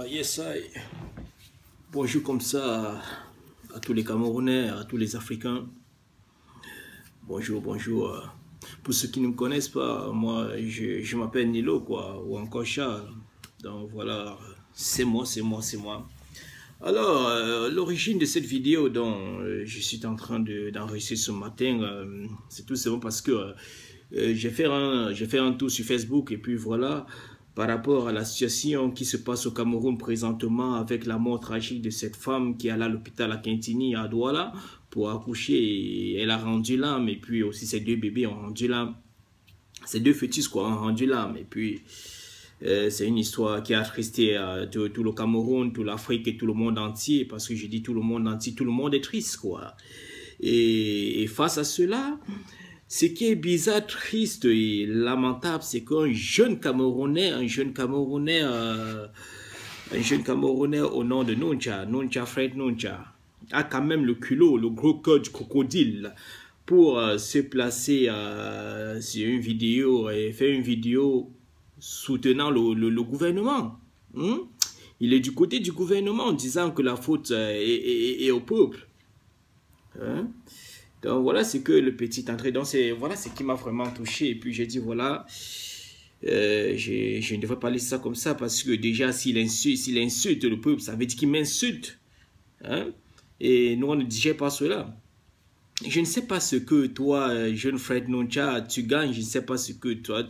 Yes, I. Bonjour comme ça à tous les Camerounais, à tous les Africains. Bonjour, bonjour. Pour ceux qui ne me connaissent pas, moi, je m'appelle Nilo, quoi, ou encore Charles. Donc voilà, c'est moi, c'est moi, c'est moi. Alors, l'origine de cette vidéo dont je suis en train d'enregistrer ce matin, c'est tout simplement parce que j'ai fait un tour sur Facebook et puis voilà, par rapport à la situation qui se passe au Cameroun présentement avec la mort tragique de cette femme qui est allée à l'hôpital à Kintini, à Douala, pour accoucher et elle a rendu l'âme et puis aussi ses deux bébés ont rendu l'âme, ces deux fœtus quoi ont rendu l'âme et puis c'est une histoire qui a attristé tout le Cameroun, toute l'Afrique et tout le monde entier parce que je dis tout le monde entier, tout le monde est triste quoi. Et face à cela, ce qui est bizarre, triste et lamentable, c'est qu'un jeune Camerounais, un jeune Camerounais au nom de Nuncha Fred Nuncha, a quand même le culot, le gros cœur du crocodile pour se placer sur une vidéo et faire une vidéo soutenant le gouvernement. Il est du côté du gouvernement en disant que la faute est au peuple. Donc voilà ce que le petit entrée. Donc voilà ce qui m'a vraiment touché. Et puis j'ai dit voilà, je ne devrais pas laisser ça comme ça parce que déjà s'il insulte le peuple, ça veut dire qu'il m'insulte. Et nous on ne digère pas cela. Je ne sais pas ce que toi, jeune Fred Nuncha, tu gagnes. Je ne sais pas ce que toi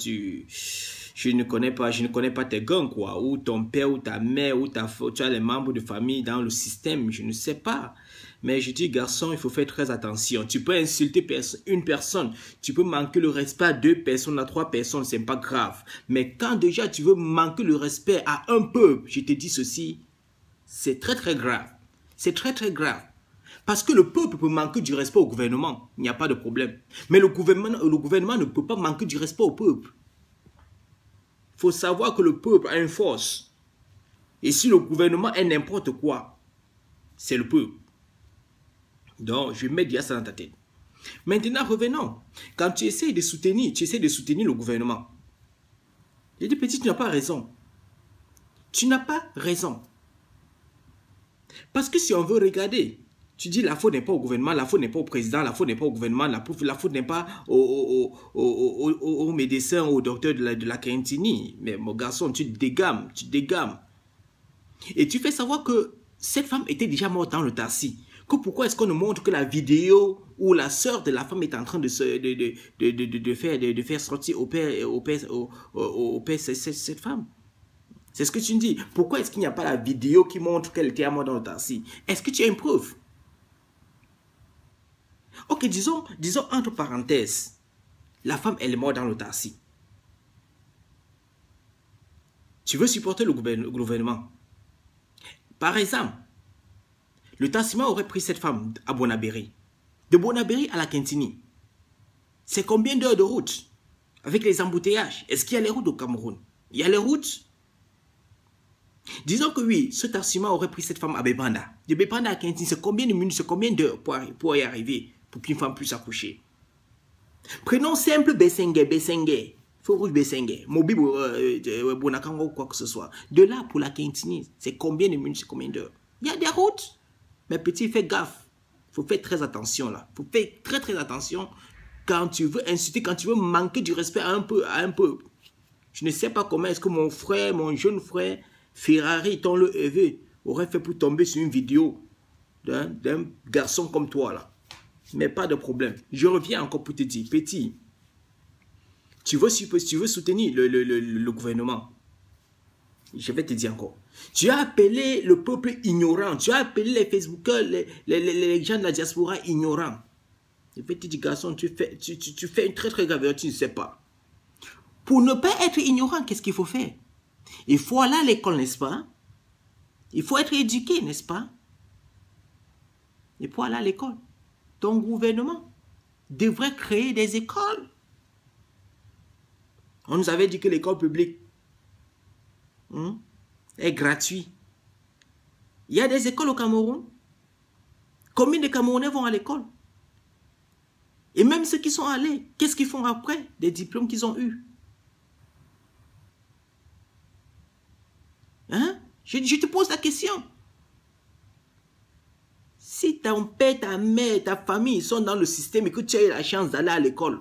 je ne connais pas tes gangs quoi. Ou ton père ou ta mère ou tu as les membres de famille dans le système. Je ne sais pas. Mais je dis, garçon, il faut faire très attention. Tu peux insulter une personne, tu peux manquer le respect à 2 personnes, à 3 personnes, c'est pas grave. Mais quand déjà tu veux manquer le respect à un peuple, je te dis ceci, c'est très très grave. C'est très très grave. Parce que le peuple peut manquer du respect au gouvernement, il n'y a pas de problème. Mais le gouvernement ne peut pas manquer du respect au peuple. Il faut savoir que le peuple a une force. Et si le gouvernement est n'importe quoi, c'est le peuple. Donc, je mets déjà ça dans ta tête. Maintenant, revenons. Quand tu essaies de soutenir le gouvernement. Je dis, petit, tu n'as pas raison. Tu n'as pas raison. Parce que si on veut regarder, tu dis la faute n'est pas au gouvernement, la faute n'est pas au président, la faute n'est pas au gouvernement, la faute n'est pas aux médecins, aux docteurs de la Kintini. Mais mon garçon, tu dégames. Et tu fais savoir que cette femme était déjà morte dans le taxi. Que pourquoi est-ce qu'on nous montre que la vidéo où la sœur de la femme est en train de faire sortir au père cette femme? C'est ce que tu me dis. Pourquoi est-ce qu'il n'y a pas la vidéo qui montre qu'elle était morte dans le taxi? Est-ce que tu as une preuve? Ok, disons entre parenthèses, la femme elle est morte dans le taxi. Tu veux supporter le gouvernement? Par exemple, le taximan aurait pris cette femme à Bonabéry. De Bonabéry à la Kintini. C'est combien d'heures de route? Avec les embouteillages. Est-ce qu'il y a les routes au Cameroun? Il y a les routes? Disons que oui, ce taximan aurait pris cette femme à Bébanda. De Bébanda à Kintini, c'est combien de minutes, c'est combien d'heures pour y arriver? Pour qu'une femme puisse accoucher. Prenons simple Bessengue. Feu rouge Bessengue. Mobi Bonakango ou quoi que ce soit. De là pour la Kintini, c'est combien de minutes, c'est combien d'heures? Il y a des routes. Mais petit, fais gaffe. Il faut faire très attention là. Il faut faire très très attention quand tu veux insulter, quand tu veux manquer du respect à un peuple. Je ne sais pas comment est-ce que mon frère, mon jeune frère, Ferrari, ton le EV, aurait fait pour tomber sur une vidéo d'un garçon comme toi là. Mais pas de problème. Je reviens encore pour te dire, petit, tu veux soutenir le gouvernement. Je vais te dire encore. Tu as appelé le peuple ignorant. Tu as appelé les Facebookers, les gens de la diaspora ignorants. Je vais te dire, garçon, tu fais une très très grave erreur, tu ne sais pas. Pour ne pas être ignorant, qu'est-ce qu'il faut faire? Il faut aller à l'école, n'est-ce pas? Il faut être éduqué, n'est-ce pas? Il faut aller à l'école. Ton gouvernement devrait créer des écoles. On nous avait dit que l'école publique est gratuite. Il y a des écoles au Cameroun. Combien de Camerounais vont à l'école? Et même ceux qui sont allés, qu'est-ce qu'ils font après des diplômes qu'ils ont eus? Je te pose la question. Si ton père, ta mère, ta famille sont dans le système et que tu as eu la chance d'aller à l'école,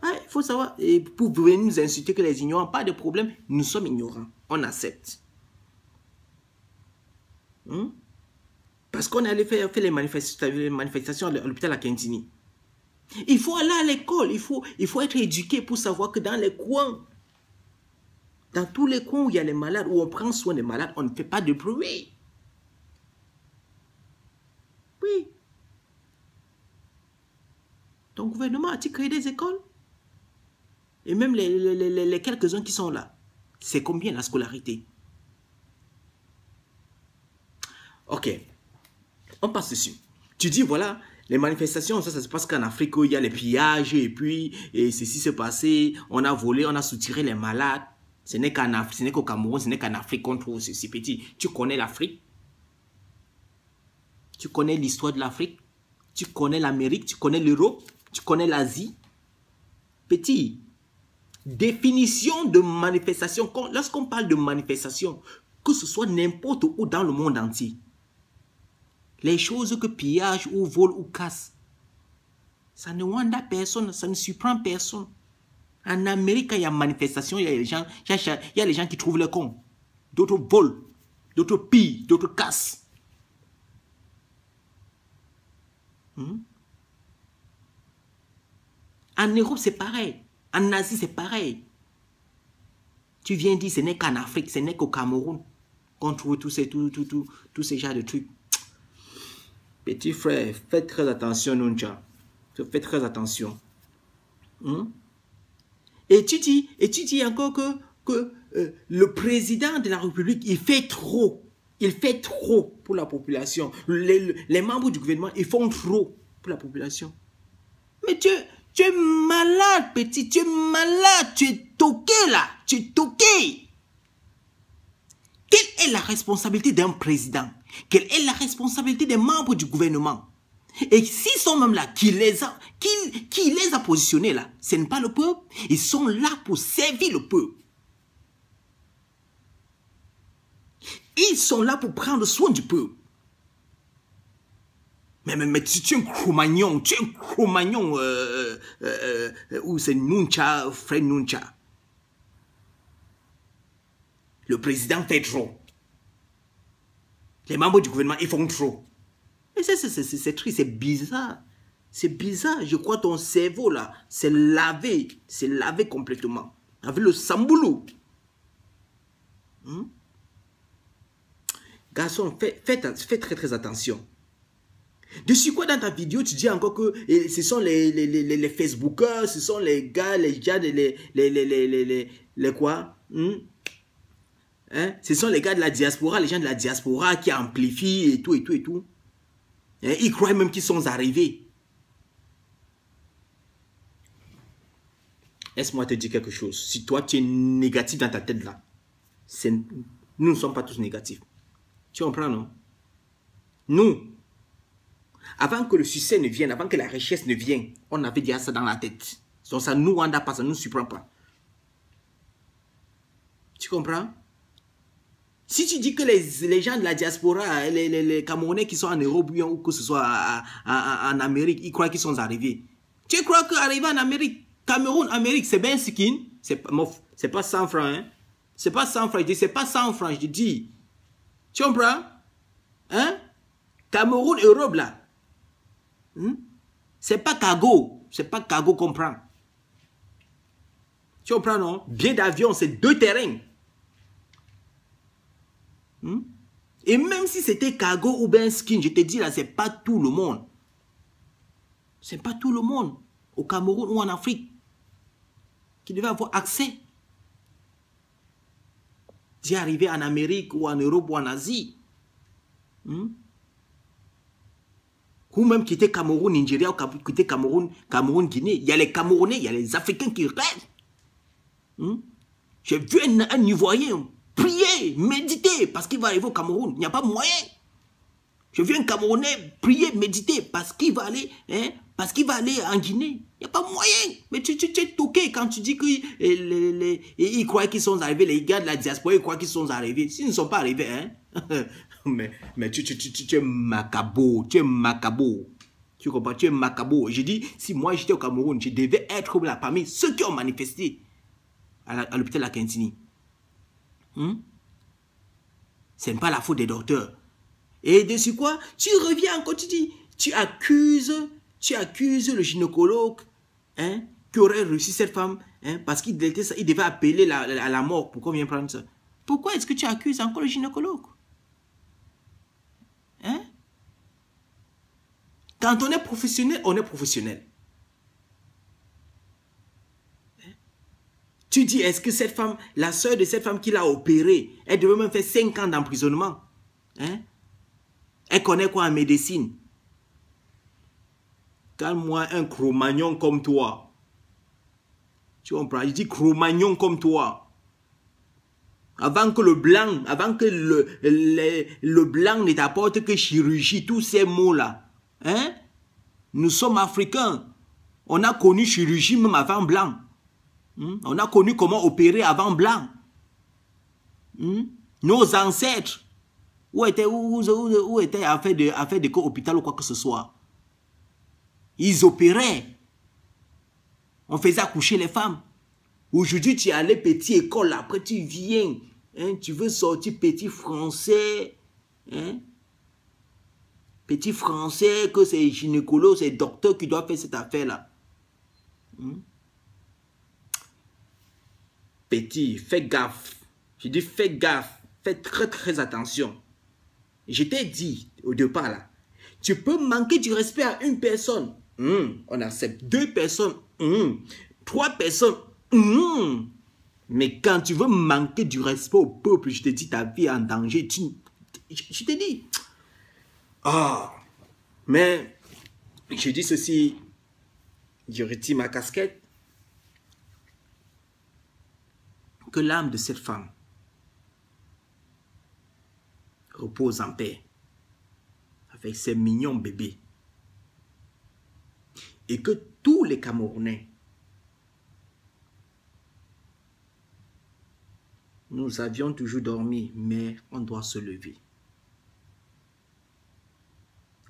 il faut savoir, et pour venir nous insulter que les ignorants, pas de problème, nous sommes ignorants, on accepte. Parce qu'on allait faire les manifestations à l'hôpital à Kentini. Il faut aller à l'école, il faut être éduqué pour savoir que dans les coins, dans tous les coins où il y a les malades, où on prend soin des malades, on ne fait pas de bruit. Oui. Ton gouvernement a-t-il créé des écoles? Et même les quelques-uns qui sont là, c'est combien la scolarité? Ok, on passe dessus. Tu dis, voilà, les manifestations, ça se passe qu'en Afrique, où il y a les pillages, et puis, ceci s'est passé, on a volé, on a soutiré les malades. Ce n'est qu'au Cameroun, ce n'est qu'en Afrique qu'on trouve ceci petit. Tu connais l'Afrique? Tu connais l'histoire de l'Afrique? Tu connais l'Amérique? Tu connais l'Europe? Tu connais l'Asie? Petit, définition de manifestation. Lorsqu'on parle de manifestation, que ce soit n'importe où dans le monde entier, les choses que pillage ou vol ou casse, ça ne wanda personne, ça ne surprend personne. En Amérique, il y a manifestation, il y a les gens qui trouvent le con. D'autres volent, d'autres pillent, d'autres cassent. En Europe, c'est pareil. En Asie, c'est pareil. Tu viens dire, ce n'est qu'en Afrique, ce n'est qu'au Cameroun qu'on trouve tous ces genres de trucs. Petit frère, faites très attention, Nuncha. Faites très attention. Et tu dis encore que le président de la République, il fait trop. Il fait trop pour la population. Les membres du gouvernement, ils font trop pour la population. Mais tu es malade, petit. Tu es malade. Tu es toqué, là. Tu es toqué. Quelle est la responsabilité d'un président? Quelle est la responsabilité des membres du gouvernement? Et s'ils sont même là, qui les a positionnés là, ce n'est pas le peuple. Ils sont là pour servir le peuple. Ils sont là pour prendre soin du peuple. Mais tu es un Cro-Magnon, ou c'est Nuncha, frère Nuncha. Le président fait trop. Les membres du gouvernement, ils font trop. Mais c'est triste, c'est bizarre. C'est bizarre. Je crois que ton cerveau là, c'est lavé complètement. Avec le samboulou. Garçon, fais très très attention. Dessus quoi dans ta vidéo, tu dis encore que ce sont les Facebookers, ce sont les gars, les quoi ce sont les gars de la diaspora, les gens de la diaspora qui amplifient et tout. Ils croient même qu'ils sont arrivés. Laisse-moi te dire quelque chose. Si toi, tu es négatif dans ta tête là, nous ne sommes pas tous négatifs. Tu comprends, non? Nous, avant que le succès ne vienne, avant que la richesse ne vienne, on avait déjà ça dans la tête. Donc ça nous rend pas, ça ne nous surprend pas. Tu comprends? Si tu dis que les gens de la diaspora, les Camerounais qui sont en Europe ou que ce soit en Amérique, ils croient qu'ils sont arrivés. Tu crois qu'arriver en Amérique, Cameroun, Amérique, c'est bien skin? C'est pas 100 francs, hein? C'est pas 100 francs, je dis, c'est pas 100 francs, je te dis. Tu comprends? Hein? Cameroun, Europe, là. C'est pas cargo. C'est pas cargo qu'on prend. Tu comprends, non? Billet d'avion, c'est 2 terrains. Et même si c'était cargo ou ben skin, je te dis là, c'est pas tout le monde. C'est pas tout le monde au Cameroun ou en Afrique qui devait avoir accès d'y arriver en Amérique ou en Europe ou en Asie. Ou même quitter Cameroun, Nigeria, ou quitter Cameroun, Guinée. Il y a les Camerounais, il y a les Africains qui restent. J'ai vu un Ivoirien prier, méditer, parce qu'il va arriver au Cameroun. Il n'y a pas moyen. J'ai vu un Camerounais prier, méditer, parce qu'il va aller Parce qu'il va aller en Guinée. Il n'y a pas moyen. Mais tu es toqué quand tu dis qu'ils croient qu'ils sont arrivés. Les gars de la diaspora, ils croient qu'ils sont arrivés. S'ils ne sont pas arrivés, hein. mais tu es macabo. Tu es macabo. Tu comprends? Tu es macabo. Je dis, si moi j'étais au Cameroun, je devais être là parmi ceux qui ont manifesté à l'hôpital La Quintini. Ce n'est pas la faute des docteurs. Et dessus quoi? Tu reviens encore, tu dis, tu accuses le gynécologue, hein, qui aurait reçu cette femme, hein, parce qu'il devait appeler à la mort pour qu'on vienne prendre ça. Pourquoi est-ce que tu accuses encore le gynécologue? Hein? Quand on est professionnel, on est professionnel. Hein? Tu dis, est-ce que cette femme, la soeur de cette femme qui l'a opérée, elle devait même faire 5 ans d'emprisonnement? Hein? Elle connaît quoi en médecine? Calme-moi, un Cro-Magnon comme toi. Tu comprends? Je dis Cro-Magnon comme toi. Avant que le blanc ne t'apporte que chirurgie, tous ces mots-là. Hein? Nous sommes africains. On a connu chirurgie même avant blanc. On a connu comment opérer avant blanc. Nos ancêtres, où étaient affaire de hôpital ou quoi que ce soit. Ils opéraient. On faisait accoucher les femmes. Aujourd'hui, tu es allé petite école, après tu viens. Hein, tu veux sortir petit français. Hein? Petit français, que c'est gynécologue, c'est docteur qui doit faire cette affaire-là. Petit, fais gaffe. Je dis fais gaffe. Fais très très attention. Je t'ai dit au départ là. Tu peux manquer du respect à une personne. On accepte 2 personnes. 3 personnes. Mais quand tu veux manquer du respect au peuple, je te dis ta vie est en danger. Je te dis. Mais je dis ceci. Je retire ma casquette. Que l'âme de cette femme repose en paix avec ses mignons bébés. Et que tous les Camerounais, nous avions toujours dormi, mais on doit se lever.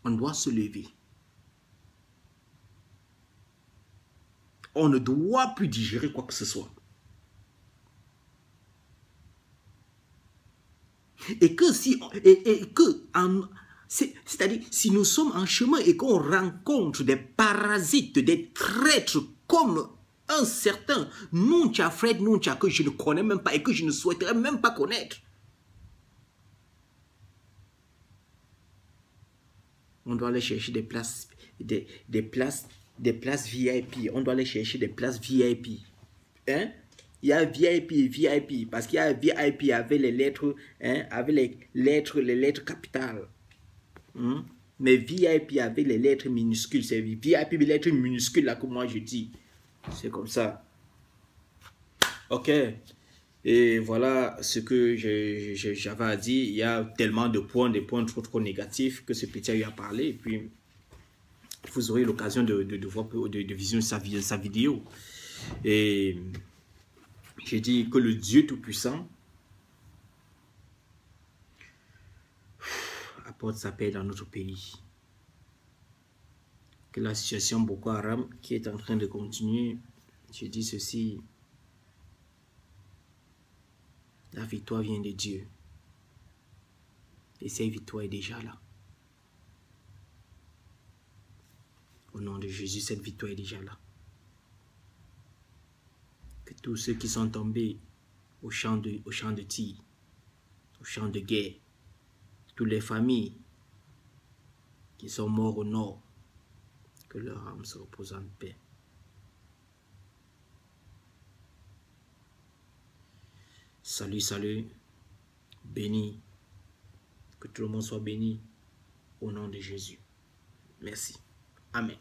On doit se lever. On ne doit plus digérer quoi que ce soit. Et que si, c'est-à-dire, si nous sommes en chemin et qu'on rencontre des parasites, des traîtres comme un certain Nuncha Fred Nuncha que je ne connais même pas et que je ne souhaiterais même pas connaître, on doit aller chercher des places, des places VIP. On doit aller chercher des places VIP. Hein? Il y a VIP et VIP, parce qu'il y a VIP avec les lettres, hein, avec les lettres capitales. Mais VIP avec les lettres minuscules, c'est VIP les lettres minuscules là que moi je dis. C'est comme ça. Ok. Et voilà ce que j'avais à dire. Il y a tellement de points, des points trop négatifs que ce petit a eu à parler. Et puis, vous aurez l'occasion de voir, de visionner sa vidéo. Et j'ai dit que le Dieu Tout-Puissant apporte sa paix dans notre pays. Que la situation Boko Haram qui est en train de continuer, je dis ceci, la victoire vient de Dieu. Et cette victoire est déjà là. Au nom de Jésus, cette victoire est déjà là. Que tous ceux qui sont tombés au champ de tir, au champ de guerre, toutes les familles qui sont morts au nord, que leur âme se repose en paix. Salut, salut, béni, que tout le monde soit béni au nom de Jésus. Merci. Amen.